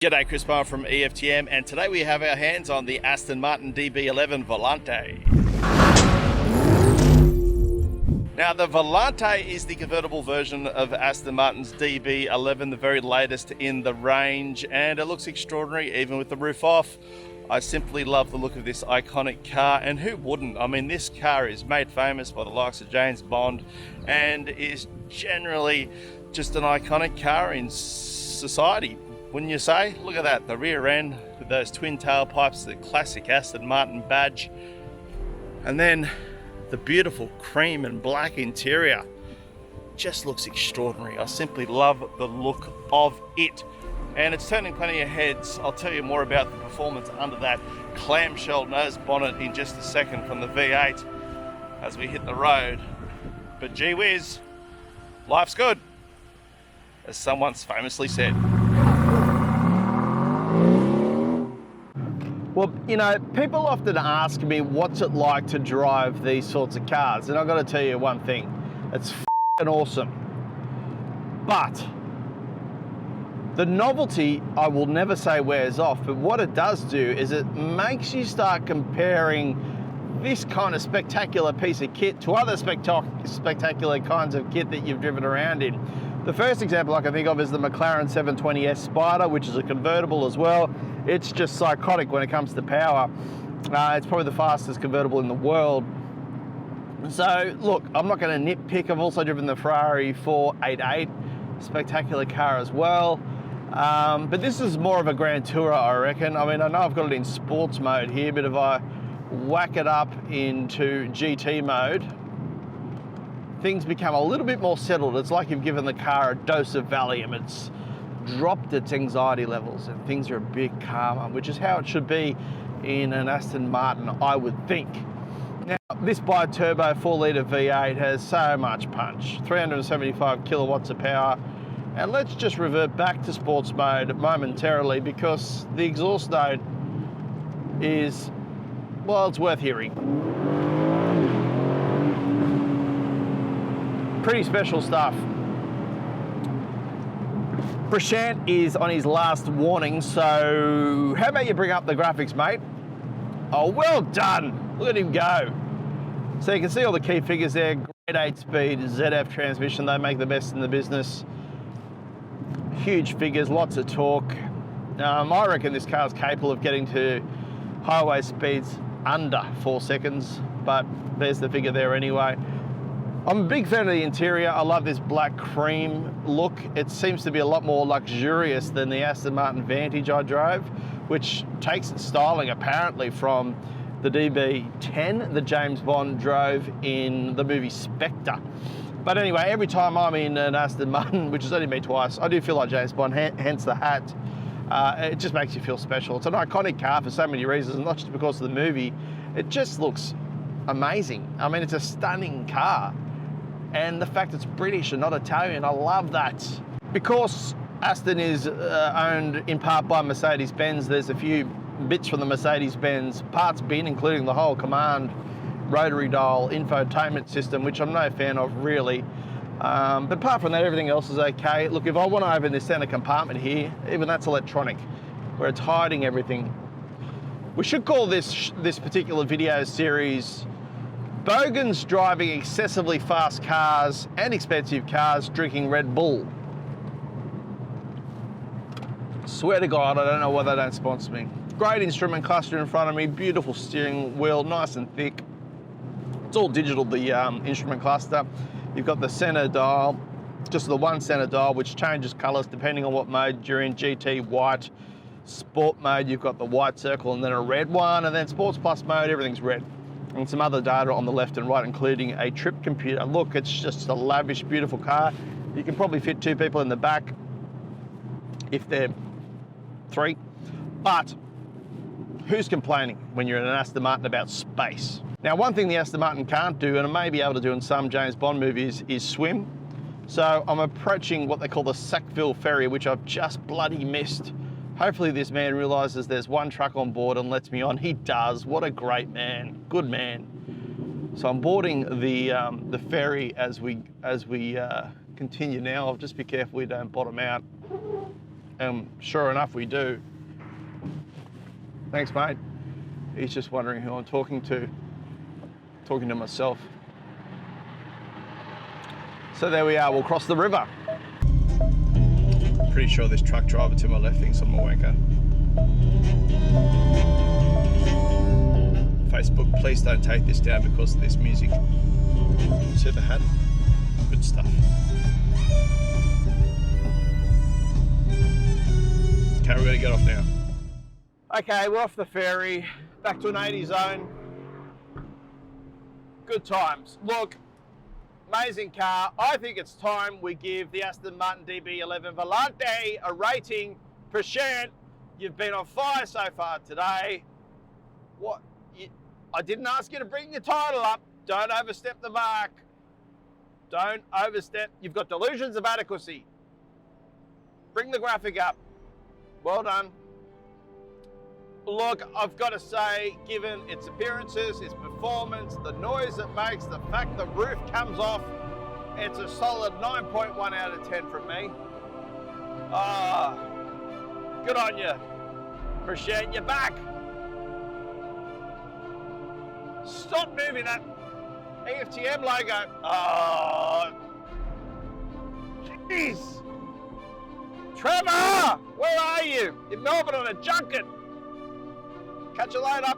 G'day, Chris Palmer from EFTM, and today we have our hands on the Aston Martin DB11 Volante. Now, the Volante is the convertible version of Aston Martin's DB11, the very latest in the range, and it looks extraordinary even with the roof off. I simply love the look of this iconic car, and who wouldn't? I mean, this car is made famous by the likes of James Bond and is generally just an iconic car in society. Wouldn't you say? Look at that, the rear end with those twin tailpipes, the classic Aston Martin badge, and then the beautiful cream and black interior. Just looks extraordinary. I simply love the look of it. And it's turning plenty of heads. I'll tell you more about the performance under that clamshell nose bonnet in just a second from the V8 as we hit the road. But gee whiz, life's good, as someone's famously said. Well, you know, people often ask me what's it like to drive these sorts of cars, and I've got to tell you one thing, it's f***ing awesome. But the novelty, I will never say wears off, but what it does do is it makes you start comparing this kind of spectacular piece of kit to other spectacular kinds of kit that you've driven around in. The first example I can think of is the McLaren 720S Spider, which is a convertible as well. It's just psychotic when it comes to power. It's probably the fastest convertible in the world. So look, I'm not going to nitpick. I've also driven the Ferrari 488, spectacular car as well. But this is more of a Grand Tourer, I reckon. I mean, I know I've got it in sports mode here, but if I whack it up into GT mode, things become a little bit more settled. It's like you've given the car a dose of Valium. It's dropped its anxiety levels and things are a bit calmer, which is how it should be in an Aston Martin, I would think. Now, this bi-turbo 4-litre V8 has so much punch, 375 kilowatts of power. And let's just revert back to sports mode momentarily because the exhaust note is, well, it's worth hearing. Pretty special stuff. Prashant is on his last warning, so how about you bring up the graphics, mate? Oh, well done. Look at him go. So you can see all the key figures there. Great 8-speed ZF transmission. They make the best in the business. Huge figures, lots of torque. I reckon this car is capable of getting to highway speeds under 4 seconds, but there's the figure there anyway. I'm a big fan of the interior. I love this black cream look. It seems to be a lot more luxurious than the Aston Martin Vantage I drove, which takes its styling apparently from the DB10 that James Bond drove in the movie Spectre. But anyway, every time I'm in an Aston Martin, which has only been twice, I do feel like James Bond, hence the hat. It just makes you feel special. It's an iconic car for so many reasons, not just because of the movie. It just looks amazing. I mean, it's a stunning car. And the fact it's British and not Italian, I love that. Because Aston is owned in part by Mercedes-Benz, there's a few bits from the Mercedes-Benz parts bin, including the whole command rotary dial infotainment system, which I'm no fan of really. But apart from that, everything else is okay. Look, if I want to open this center compartment here, even that's electronic, where it's hiding everything. We should call this particular video series Bogans driving excessively fast cars and expensive cars drinking Red Bull. Swear to God, I don't know why they don't sponsor me. Great instrument cluster in front of me, beautiful steering wheel, nice and thick. It's all digital, the instrument cluster. You've got the center dial, just the one center dial, which changes colors depending on what mode you're in. GT, white. Sport mode, you've got the white circle and then a red one, and then Sports Plus mode, everything's red. And some other data on the left and right, including a trip computer. Look, it's just a lavish, beautiful car. You can probably fit 2 people in the back, if they're 3. But who's complaining when you're in an Aston Martin about space? Now, one thing the Aston Martin can't do, and it may be able to do in some James Bond movies, is swim. So I'm approaching what they call the Sackville Ferry, which I've just bloody missed. Hopefully this man realizes there's one truck on board and lets me on. He does. What a great man. Good man. So I'm boarding the ferry as we continue now. I'll just be careful we don't bottom out. And sure enough, we do. Thanks, mate. He's just wondering who I'm talking to. Talking to myself. So there we are, we'll cross the river. Pretty sure this truck driver to my left thinks I'm a wanker. Facebook, please don't take this down because of this music. See the hat? Good stuff. Okay, we're gonna get off now. Okay, we're off the ferry, back to an 80 zone. Good times. Look, amazing car. I think it's time we give the Aston Martin DB11 Volante a rating. Prashant, you've been on fire so far today. What? I didn't ask you to bring your title up. Don't overstep the mark. Don't overstep. You've got delusions of adequacy. Bring the graphic up. Well done. Look, I've got to say, given its appearances, its performance, the noise it makes, the fact the roof comes off, it's a solid 9.1 out of 10 from me. Good on you. Appreciate you back. Stop moving that EFTM logo. Oh, jeez. Trevor, where are you? In Melbourne on a junket. Catch you later.